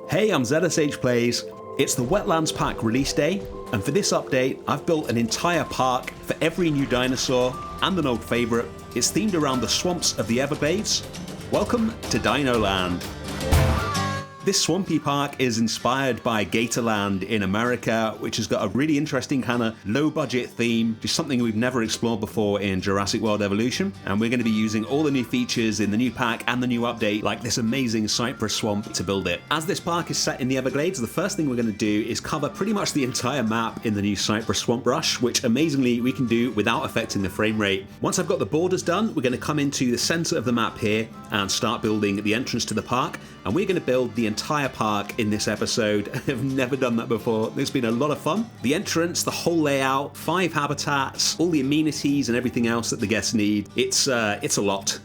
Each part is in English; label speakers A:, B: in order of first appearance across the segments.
A: Hey, I'm ZSH Plays. It's the Wetlands Pack release day, and for this update, I've built an entire park for every new dinosaur and an old favourite. It's themed around the swamps of the Everglades. Welcome to Dino Land. This swampy park is inspired by Gatorland in America, which has got a really interesting kind of low-budget theme, just something we've never explored before in Jurassic World Evolution. And we're going to be using all the new features in the new pack and the new update, like this amazing cypress swamp, to build it. As this park is set in the Everglades, the first thing we're going to do is cover pretty much the entire map in the new cypress swamp brush, which amazingly we can do without affecting the frame rate. Once I've got the borders done, we're going to come into the center of the map here and start building the entrance to the park. And we're going to build the entire park in this episode. I've never done that before. It's been a lot of fun. The entrance, the whole layout, 5 habitats, all the amenities and everything else that the guests need. It's a lot.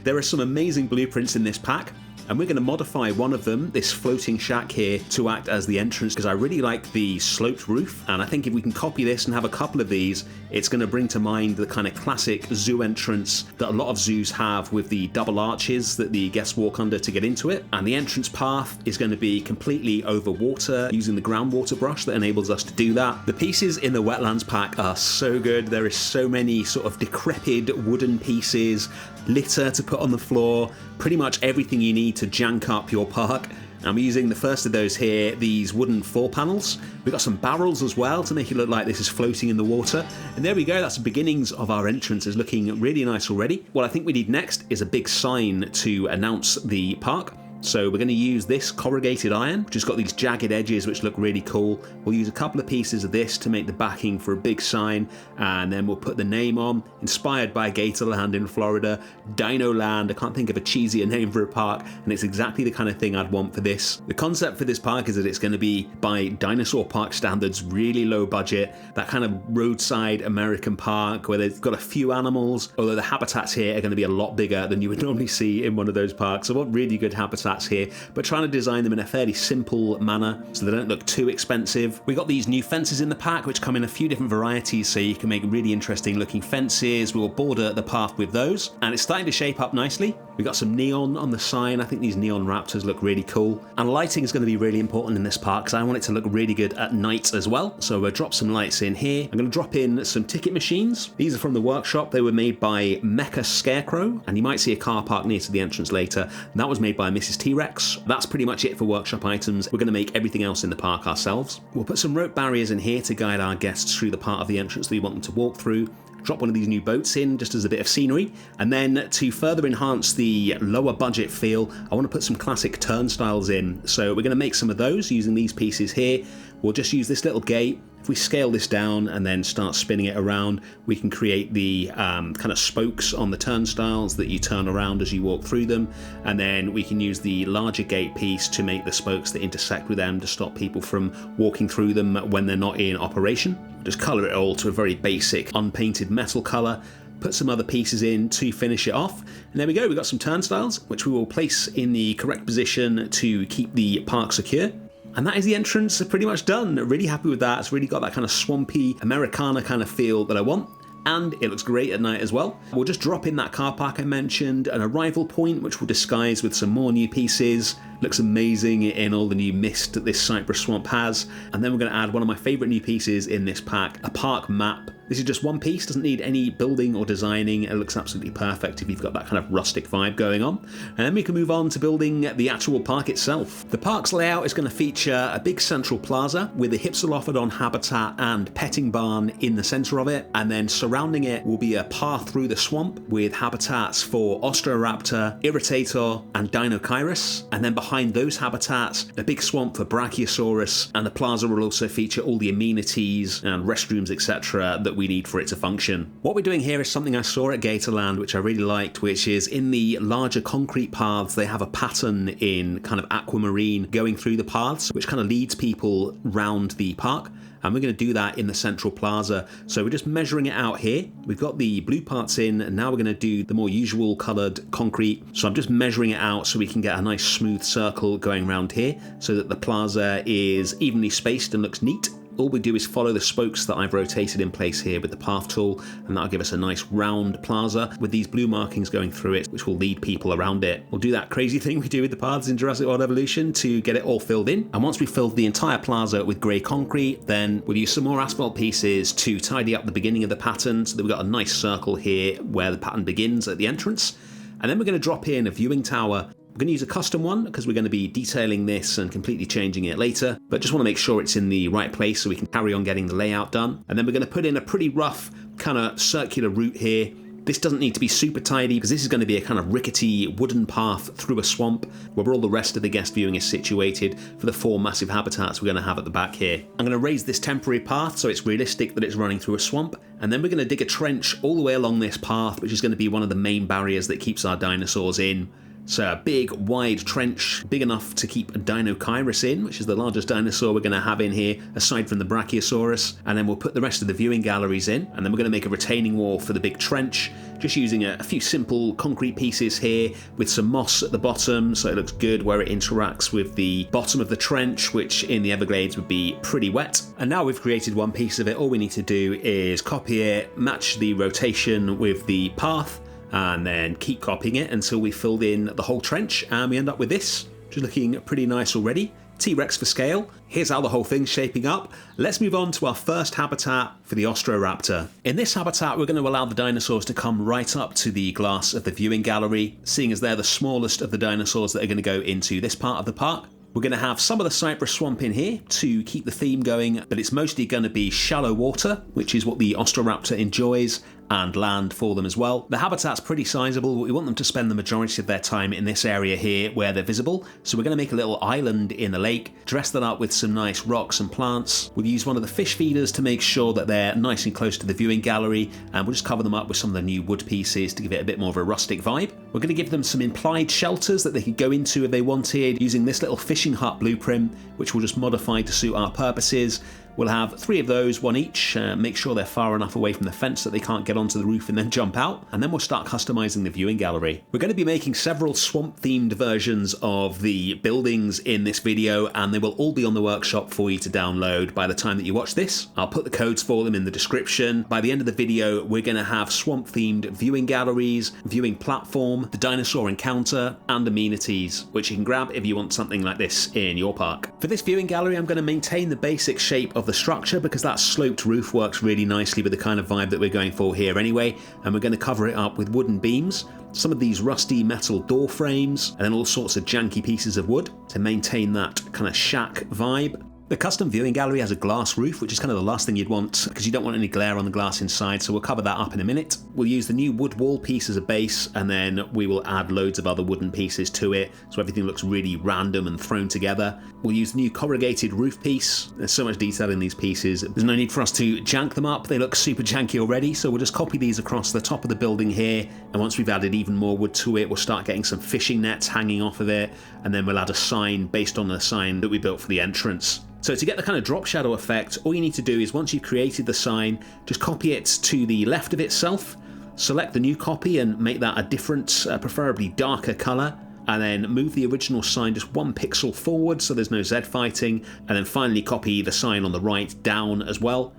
A: There are some amazing blueprints in this pack, and we're going to modify one of them, this floating shack here, to act as the entrance, because I really like the sloped roof, and I think if we can copy this and have a couple of these, it's going to bring to mind the kind of classic zoo entrance that a lot of zoos have, with the double arches that the guests walk under to get into it. And the entrance path is going to be completely over water, using the groundwater brush that enables us to do that. The pieces in the Wetlands pack are so good. There is so many sort of decrepit wooden pieces, litter to put on the floor, pretty much everything you need to jank up your park. I'm using the first of those here, these wooden floor panels. We've got some barrels as well to make it look like this is floating in the water. And there we go, that's the beginnings of our entrance. It's looking really nice already. What I think we need next is a big sign to announce the park. So we're going to use this corrugated iron, which has got these jagged edges which look really cool. We'll use a couple of pieces of this to make the backing for a big sign, and then we'll put the name on, inspired by Gatorland in Florida, Dino Land. I can't think of a cheesier name for a park, and it's exactly the kind of thing I'd want for this. The concept for this park is that it's going to be, by dinosaur park standards, really low budget, that kind of roadside American park where they've got a few animals, although the habitats here are going to be a lot bigger than you would normally see in one of those parks. I want really good habitats here, but trying to design them in a fairly simple manner so they don't look too expensive. We got these new fences in the pack which come in a few different varieties, so you can make really interesting looking fences. We will border the path with those, and it's starting to shape up nicely. We got some neon on the sign. I think these neon raptors look really cool, and lighting is going to be really important in this park because I want it to look really good at night as well. So we'll drop some lights in here. I'm going to drop in some ticket machines. These are from the workshop. They were made by Mecha Scarecrow, and you might see a car park near to the entrance later. That was made by Mrs. T-Rex. That's pretty much it for workshop items. We're going to make everything else in the park ourselves. We'll put some rope barriers in here to guide our guests through the part of the entrance that we want them to walk through. Drop one of these new boats in just as a bit of scenery, and then to further enhance the lower budget feel, I want to put some classic turnstiles in. So we're going to make some of those using these pieces here. We'll just use this little gate. If we scale this down and then start spinning it around, we can create the kind of spokes on the turnstiles that you turn around as you walk through them. And then we can use the larger gate piece to make the spokes that intersect with them to stop people from walking through them when they're not in operation. Just colour it all to a very basic unpainted metal colour. Put some other pieces in to finish it off. And there we go, we've got some turnstiles, which we will place in the correct position to keep the park secure. And that is the entrance pretty much done. Really happy with that. It's really got that kind of swampy Americana kind of feel that I want. And it looks great at night as well. We'll just drop in that car park I mentioned, an arrival point which we'll disguise with some more new pieces. Looks amazing in all the new mist that this cypress swamp has. And then we're going to add one of my favourite new pieces in this pack, a park map. This is just one piece, doesn't need any building or designing. It looks absolutely perfect if you've got that kind of rustic vibe going on. And then we can move on to building the actual park itself. The park's layout is going to feature a big central plaza with a Hypsilophodon habitat and petting barn in the centre of it. And then surrounding it will be a path through the swamp with habitats for Austroraptor, Irritator and Deinocheirus. And then behind those habitats, a big swamp for Brachiosaurus. And the plaza will also feature all the amenities and restrooms, etc. that we need for it to function. What we're doing here is something I saw at Gatorland, which I really liked, which is in the larger concrete paths, they have a pattern in kind of aquamarine going through the paths, which kind of leads people round the park. And we're going to do that in the central plaza. So we're just measuring it out here. We've got the blue parts in, and now we're going to do the more usual coloured concrete. So I'm just measuring it out so we can get a nice smooth circle going around here so that the plaza is evenly spaced and looks neat. all we do is follow the spokes that I've rotated in place here with the path tool, and that'll give us a nice round plaza with these blue markings going through it, which will lead people around it. We'll do that crazy thing we do with the paths in Jurassic World Evolution to get it all filled in. And once we've filled the entire plaza with grey concrete, then we'll use some more asphalt pieces to tidy up the beginning of the pattern so that we've got a nice circle here where the pattern begins at the entrance. And then we're going to drop in a viewing tower. We're going to use a custom one because we're going to be detailing this and completely changing it later, but just want to make sure it's in the right place so we can carry on getting the layout done. And then we're going to put in a pretty rough kind of circular route here. This doesn't need to be super tidy because this is going to be a kind of rickety wooden path through a swamp where all the rest of the guest viewing is situated for the 4 massive habitats we're going to have at the back here. I'm going to raise this temporary path so it's realistic that it's running through a swamp, and then we're going to dig a trench all the way along this path, which is going to be one of the main barriers that keeps our dinosaurs in. So a big, wide trench, big enough to keep a Deinocheirus in, which is the largest dinosaur we're going to have in here, aside from the Brachiosaurus. And then we'll put the rest of the viewing galleries in, and then we're going to make a retaining wall for the big trench, just using a few simple concrete pieces here with some moss at the bottom, so it looks good where it interacts with the bottom of the trench, which in the Everglades would be pretty wet. And now we've created one piece of it, all we need to do is copy it, match the rotation with the path, and then keep copying it until we filled in the whole trench, and we end up with this, which is looking pretty nice already. T-Rex for scale. Here's how the whole thing's shaping up. Let's move on to our first habitat for the Austroraptor. In this habitat, we're going to allow the dinosaurs to come right up to the glass of the viewing gallery, seeing as they're the smallest of the dinosaurs that are going to go into this part of the park. We're going to have some of the cypress swamp in here to keep the theme going, but it's mostly going to be shallow water, which is what the Austroraptor enjoys, and land for them as well. The habitat's pretty sizable, but we want them to spend the majority of their time in this area here where they're visible. So we're going to make a little island in the lake, dress that up with some nice rocks and plants. We'll use one of the fish feeders to make sure that they're nice and close to the viewing gallery, and we'll just cover them up with some of the new wood pieces to give it a bit more of a rustic vibe. We're going to give them some implied shelters that they could go into if they wanted, using this little fishing hut blueprint, which we'll just modify to suit our purposes. We'll have 3 of those, 1 each, make sure they're far enough away from the fence that they can't get onto the roof and then jump out, and then we'll start customizing the viewing gallery. We're going to be making several swamp-themed versions of the buildings in this video, and they will all be on the workshop for you to download by the time that you watch this. I'll put the codes for them in the description. By the end of the video, we're going to have swamp-themed viewing galleries, viewing platform, the Dinosaur Encounter, and amenities, which you can grab if you want something like this in your park. For this viewing gallery, I'm going to maintain the basic shape of the structure because that sloped roof works really nicely with the kind of vibe that we're going for here anyway, and we're going to cover it up with wooden beams, some of these rusty metal door frames, and then all sorts of janky pieces of wood to maintain that kind of shack vibe. The custom viewing gallery has a glass roof, which is kind of the last thing you'd want because you don't want any glare on the glass inside, so we'll cover that up in a minute. We'll use the new wood wall piece as a base, and then we will add loads of other wooden pieces to it, so everything looks really random and thrown together. We'll use the new corrugated roof piece. There's so much detail in these pieces. There's no need for us to jank them up. They look super janky already, so we'll just copy these across the top of the building here, and once we've added even more wood to it, we'll start getting some fishing nets hanging off of it, and then we'll add a sign based on the sign that we built for the entrance. So to get the kind of drop shadow effect, all you need to do is once you've created the sign, just copy it to the left of itself, select the new copy and make that a different, preferably darker colour, and then move the original sign just 1 pixel forward so there's no Z fighting, and then finally copy the sign on the right down as well.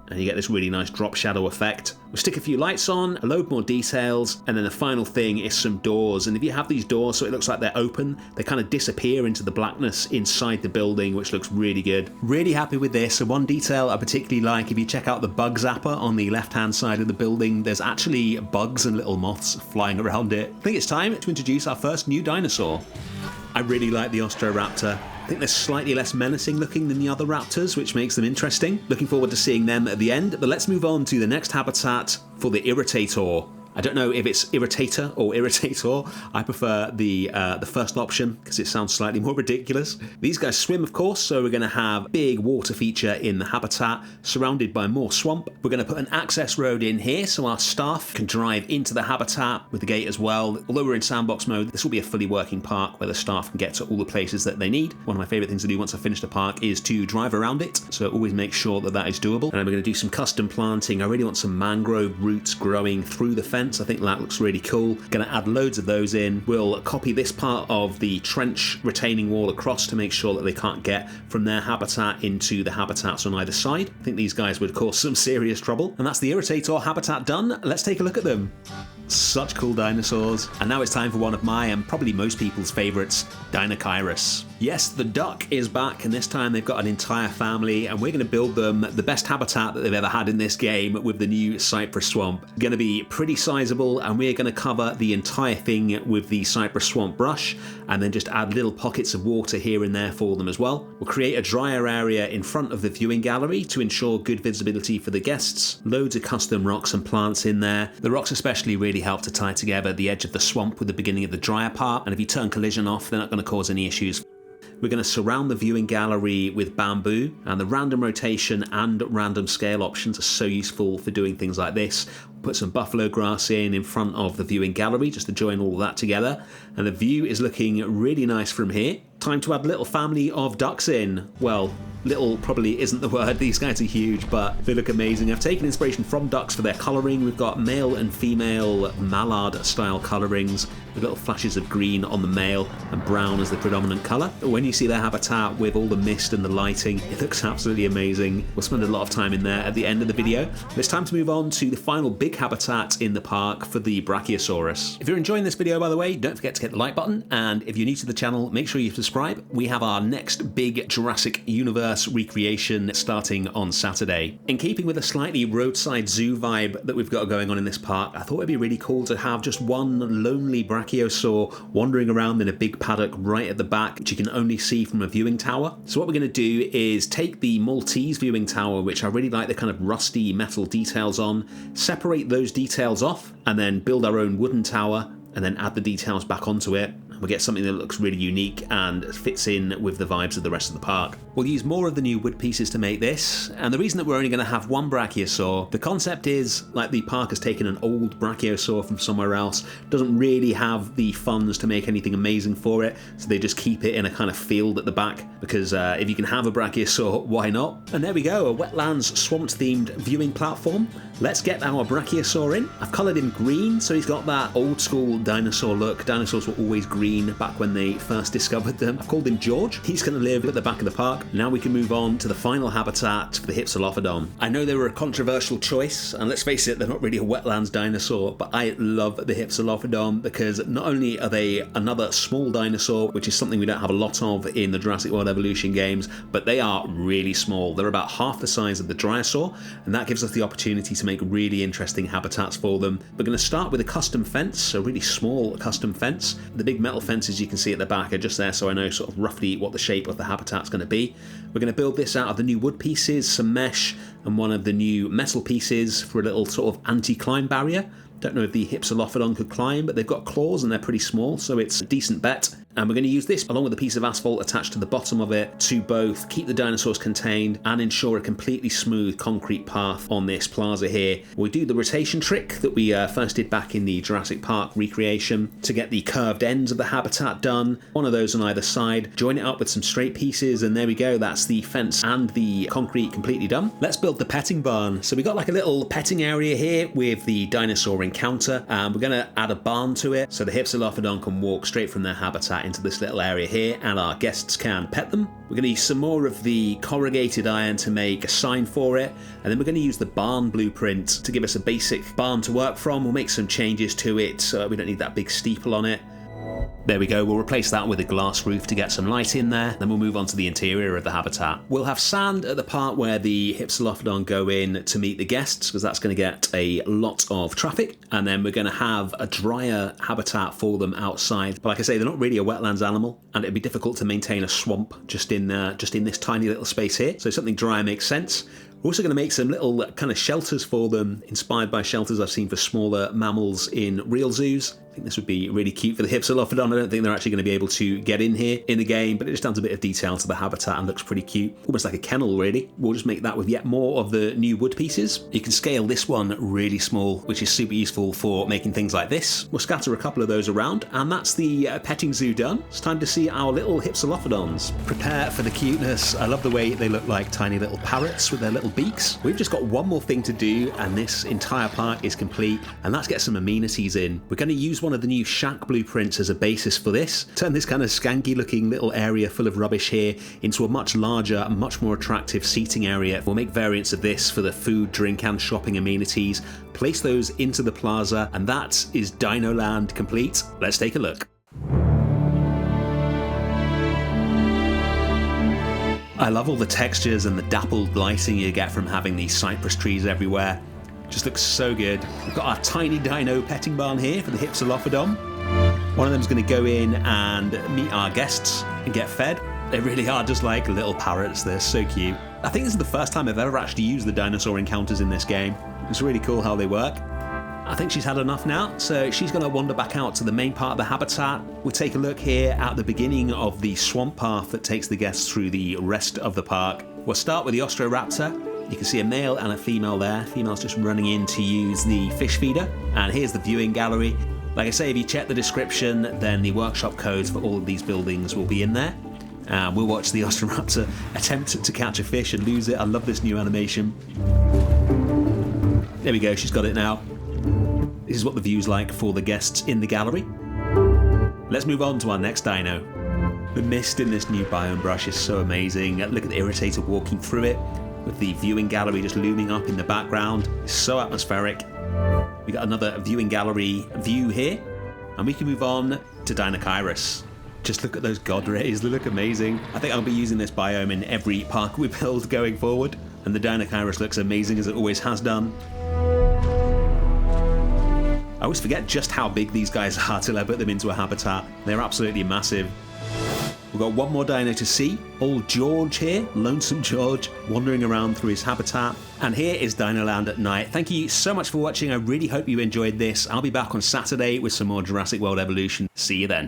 A: And you get this really nice drop shadow effect. We'll stick a few lights on, a load more details, and then the final thing is some doors. And if you have these doors so it looks like they're open, they kind of disappear into the blackness inside the building, which looks really good. Really happy with this. So one detail I particularly like, if you check out the bug zapper on the left-hand side of the building, there's actually bugs and little moths flying around it. I think it's time to introduce our first new dinosaur. I really like the Austroraptor. I think they're slightly less menacing looking than the other raptors, which makes them interesting. Looking forward to seeing them at the end, but let's move on to the next habitat for the Irritator. I don't know if it's Irritator or Irritator. I prefer the first option because it sounds slightly more ridiculous. These guys swim, of course, so we're going to have a big water feature in the habitat surrounded by more swamp. We're going to put an access road in here so our staff can drive into the habitat with the gate as well. Although we're in sandbox mode, this will be a fully working park where the staff can get to all the places that they need. One of my favourite things to do once I finish the park is to drive around it, so always make sure that that is doable. And then we're going to do some custom planting. I really want some mangrove roots growing through the fence fence. I think that looks really cool. Going to add loads of those in. We'll copy this part of the trench retaining wall across to make sure that they can't get from their habitat into the habitats on either side. I think these guys would cause some serious trouble. And that's the Irritator habitat done. Let's take a look at them. Such cool dinosaurs. And now it's time for one of my and probably most people's favourites, Deinocheirus. Yes, the duck is back, and this time they've got an entire family, and we're going to build them the best habitat that they've ever had in this game with the new cypress swamp. Going to be pretty sizable, and we're going to cover the entire thing with the cypress swamp brush, and then just add little pockets of water here and there for them as well. We'll create a drier area in front of the viewing gallery to ensure good visibility for the guests. Loads of custom rocks and plants in there. The rocks especially really help to tie together the edge of the swamp with the beginning of the drier part, and if you turn collision off, they're not going to cause any issues. We're going to surround the viewing gallery with bamboo, and the random rotation and random scale options are so useful for doing things like this. Put some buffalo grass in front of the viewing gallery just to join all of that together, and the view is looking really nice from here. Time to add a little family of ducks in. Well, little probably isn't the word, these guys are huge, but they look amazing. I've taken inspiration from ducks for their colouring. We've got male and female mallard style colourings with little flashes of green on the male and brown as the predominant colour. When you see their habitat with all the mist and the lighting, it looks absolutely amazing. We'll spend a lot of time in there at the end of the video. But it's time to move on to the final big habitat in the park for the Brachiosaurus. If you're enjoying this video, by the way, don't forget to hit the like button, and if you're new to the channel, make sure you subscribe. We have our next big Jurassic Universe recreation starting on Saturday. In keeping with a slightly roadside zoo vibe that we've got going on in this park, I thought it'd be really cool to have just one lonely Brachiosaur wandering around in a big paddock right at the back, which you can only see from a viewing tower. So what we're going to do is take the Maltese viewing tower, which I really like the kind of rusty metal details on, separate those details off, and then build our own wooden tower, and then add the details back onto it. We'll get something that looks really unique and fits in with the vibes of the rest of the park. We'll use more of the new wood pieces to make this, and the reason that we're only going to have one Brachiosaur, the concept is, like, the park has taken an old Brachiosaur from somewhere else, doesn't really have the funds to make anything amazing for it, so they just keep it in a kind of field at the back, because if you can have a Brachiosaur, why not? And there we go, a Wetlands swamp-themed viewing platform. Let's get our Brachiosaur in. I've coloured him green, so he's got that old-school dinosaur look. Dinosaurs were always green back when they first discovered them. I've called him George. He's going to live at the back of the park. Now we can move on to the final habitat for the Hypsilophodon. I know they were a controversial choice, and let's face it, they're not really a wetlands dinosaur, but I love the Hypsilophodon because not only are they another small dinosaur, which is something we don't have a lot of in the Jurassic World Evolution games, but they are really small. They're about half the size of the Dryosaur, and that gives us the opportunity to make really interesting habitats for them. We're going to start with a custom fence, a really small custom fence. The big metal fences you can see at the back are just there so I know sort of roughly what the shape of the habitat's going to be. We're going to build this out of the new wood pieces, some mesh, and one of the new metal pieces for a little sort of anti-climb barrier. Don't know if the Hypsilophodon could climb, but they've got claws and they're pretty small, so it's a decent bet. And we're going to use this along with a piece of asphalt attached to the bottom of it to both keep the dinosaurs contained and ensure a completely smooth concrete path on this plaza here. We do the rotation trick that we first did back in the Jurassic Park recreation to get the curved ends of the habitat done. One of those on either side, join it up with some straight pieces, and there we go, that's the fence and the concrete completely done. Let's build the petting barn. So we got like a little petting area here with the Dinosaur Encounter, and we're going to add a barn to it so the Hypsilophodon can walk straight from their habitat into this little area here, and our guests can pet them. We're going to use some more of the corrugated iron to make a sign for it, and then we're going to use the barn blueprint to give us a basic barn to work from. We'll make some changes to it so we don't need that big steeple on it. There we go, we'll replace that with a glass roof to get some light in there, then we'll move on to the interior of the habitat. We'll have sand at the part where the Hypsilophodon go in to meet the guests, because that's going to get a lot of traffic, and then we're going to have a drier habitat for them outside. But like I say, they're not really a wetlands animal, and it'd be difficult to maintain a swamp just in this tiny little space here, so something drier makes sense. We're also going to make some little kind of shelters for them, inspired by shelters I've seen for smaller mammals in real zoos. I think this would be really cute for the Hypsilophodon. I don't think they're actually going to be able to get in here in the game, but it just adds a bit of detail to the habitat and looks pretty cute. Almost like a kennel, really. We'll just make that with yet more of the new wood pieces. You can scale this one really small, which is super useful for making things like this. We'll scatter a couple of those around, and that's the petting zoo done. It's time to see our little Hypsilophodons. Prepare for the cuteness. I love the way they look like tiny little parrots with their little beaks. We've just got one more thing to do, and this entire park is complete, and let's get some amenities in. We're going to use one of the new shack blueprints as a basis for this. Turn this kind of skanky looking little area full of rubbish here into a much larger, much more attractive seating area. We'll make variants of this for the food, drink and shopping amenities, place those into the plaza, and that is Dino Land complete. Let's take a look. I love all the textures and the dappled lighting you get from having these cypress trees everywhere. Just looks so good. We've got our tiny dino petting barn here for the Hypsilophodon. One of them's going to go in and meet our guests and get fed. They really are just like little parrots. They're so cute. I think this is the first time I've ever actually used the dinosaur encounters in this game. It's really cool how they work. I think she's had enough now, so she's going to wander back out to the main part of the habitat. We'll take a look here at the beginning of the swamp path that takes the guests through the rest of the park. We'll start with the Austroraptor. You can see a male and a female there. Female's just running in to use the fish feeder. And here's the viewing gallery. Like I say, if you check the description, then the workshop codes for all of these buildings will be in there. We'll watch the Austroraptor attempt to catch a fish and lose it. I love this new animation. There we go, she's got it now. This is what the view's like for the guests in the gallery. Let's move on to our next dino. The mist in this new biome brush is so amazing. Look at the Irritator walking through it, with the viewing gallery just looming up in the background. It's so atmospheric. We got another viewing gallery view here, and we can move on to Deinocheirus. Just look at those god rays, they look amazing. I think I'll be using this biome in every park we build going forward, and the Deinocheirus looks amazing as it always has done. I always forget just how big these guys are till I put them into a habitat. They're absolutely massive. We've got one more dino to see. Old George here, Lonesome George, wandering around through his habitat. And here is Dino Land at night. Thank you so much for watching. I really hope you enjoyed this. I'll be back on Saturday with some more Jurassic World Evolution. See you then.